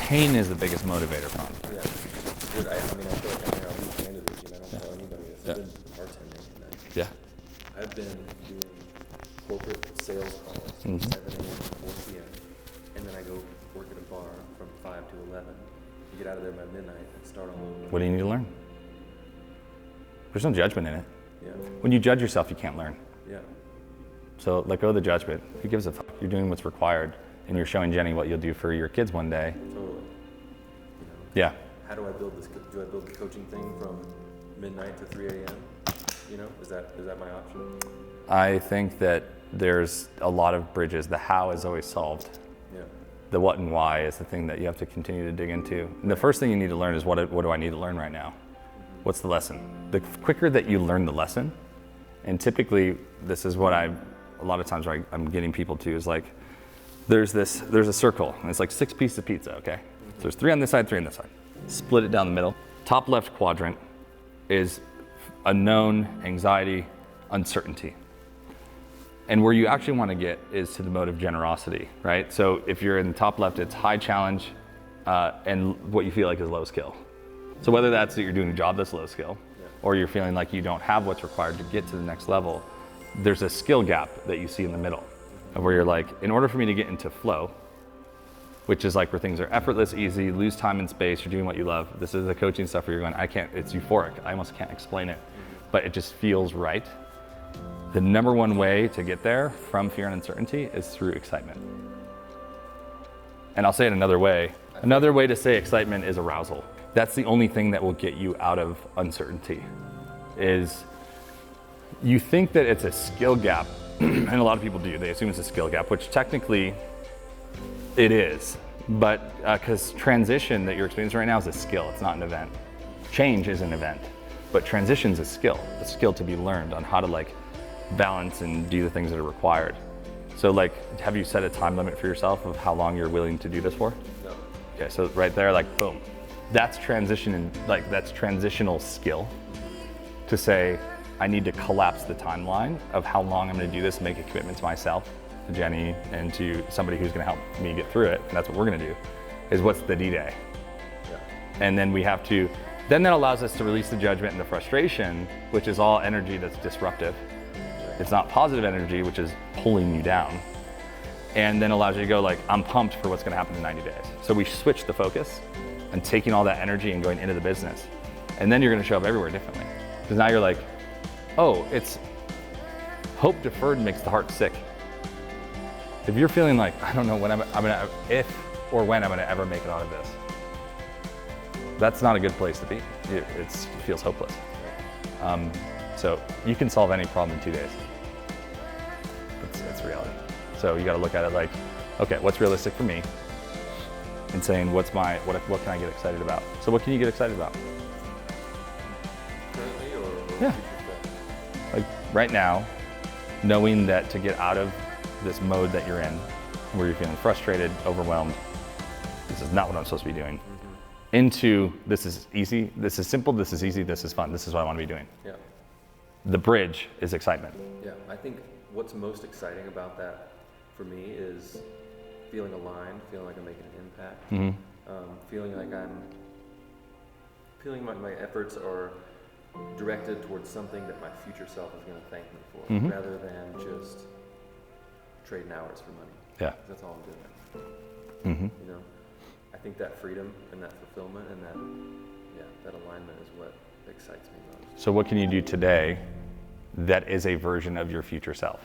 pain is the biggest motivator from. Yeah. Dude, I mean, I feel like I'm here, I'll be candid with you, and I don't tell anybody this. I've been bartending, and I've been doing corporate sales calls from 7 a.m. to 4 p.m., and then I go work at a bar from 5 to 11, and get out of there by midnight and start all over. What do you need to learn? There's no judgment in it. Yeah. When you judge yourself, you can't learn. Yeah. So let go of the judgment. Who gives a fuck? You're doing what's required, and you're showing Jenny what you'll do for your kids one day. Totally. You know, Yeah. how do I build this? Do I build the coaching thing from midnight to 3 a.m.? You know, is that my option? I think that there's a lot of bridges. The how is always solved. Yeah. The what and why is the thing that you have to continue to dig into. And the first thing you need to learn is what do I need to learn right now? What's the lesson? The quicker that you learn the lesson, and typically this is what a lot of times where I'm getting people to is like, there's a circle, and it's like 6 pieces of pizza, okay? So there's 3 on this side, 3 on this side. Split it down the middle. Top left quadrant is unknown, anxiety, uncertainty. And where you actually want to get is to the mode of generosity, right? So if you're in the top left, it's high challenge and what you feel like is low skill. So whether that's that you're doing a job that's low skill, or you're feeling like you don't have what's required to get to the next level, there's a skill gap that you see in the middle of where you're like, in order for me to get into flow, which is like where things are effortless, easy, lose time and space, you're doing what you love. This is the coaching stuff where you're going, it's euphoric. I almost can't explain it, but it just feels right. The number one way to get there from fear and uncertainty is through excitement. And I'll say it another way. Another way to say excitement is arousal. That's the only thing that will get you out of uncertainty. Is you think that it's a skill gap, and a lot of people do. They assume it's a skill gap, which technically it is. But because transition that you're experiencing right now is a skill, it's not an event. Change is an event, but transition's a skill to be learned on how to like balance and do the things that are required. So like, have you set a time limit for yourself of how long you're willing to do this for? No. Okay, so right there, like boom. That's transition and like that's transitional skill to say, I need to collapse the timeline of how long I'm gonna do this and make a commitment to myself, to Jenny, and to somebody who's gonna help me get through it. And that's what we're gonna do, is what's the D-Day? Yeah. And then we have to, then that allows us to release the judgment and the frustration, which is all energy that's disruptive. It's not positive energy, which is pulling you down. And then allows you to go like, I'm pumped for what's gonna happen in 90 days. So we switch the focus and taking all that energy and going into the business. And then you're gonna show up everywhere differently. Because now you're like, oh, it's hope deferred makes the heart sick. If you're feeling like, I don't know when if or when I'm gonna ever make it out of this, that's not a good place to be. It feels hopeless. So you can solve any problem in 2 days. That's reality. So you gotta look at it like, okay, what's realistic for me? And saying, what can I get excited about? So what can you get excited about? Currently or Yeah. Like right now, knowing that to get out of this mode that you're in, where you're feeling frustrated, overwhelmed, this is not what I'm supposed to be doing, into this is easy, this is simple, this is easy, this is fun, this is what I want to be doing. Yeah. The bridge is excitement. Yeah, I think what's most exciting about that for me is feeling aligned, feeling like I'm making an impact, feeling my efforts are directed towards something that my future self is going to thank me for, rather than just trading hours for money. Yeah. That's all I'm doing. You know, I think that freedom and that fulfillment and that alignment is what excites me most. So what can you do today that is a version of your future self?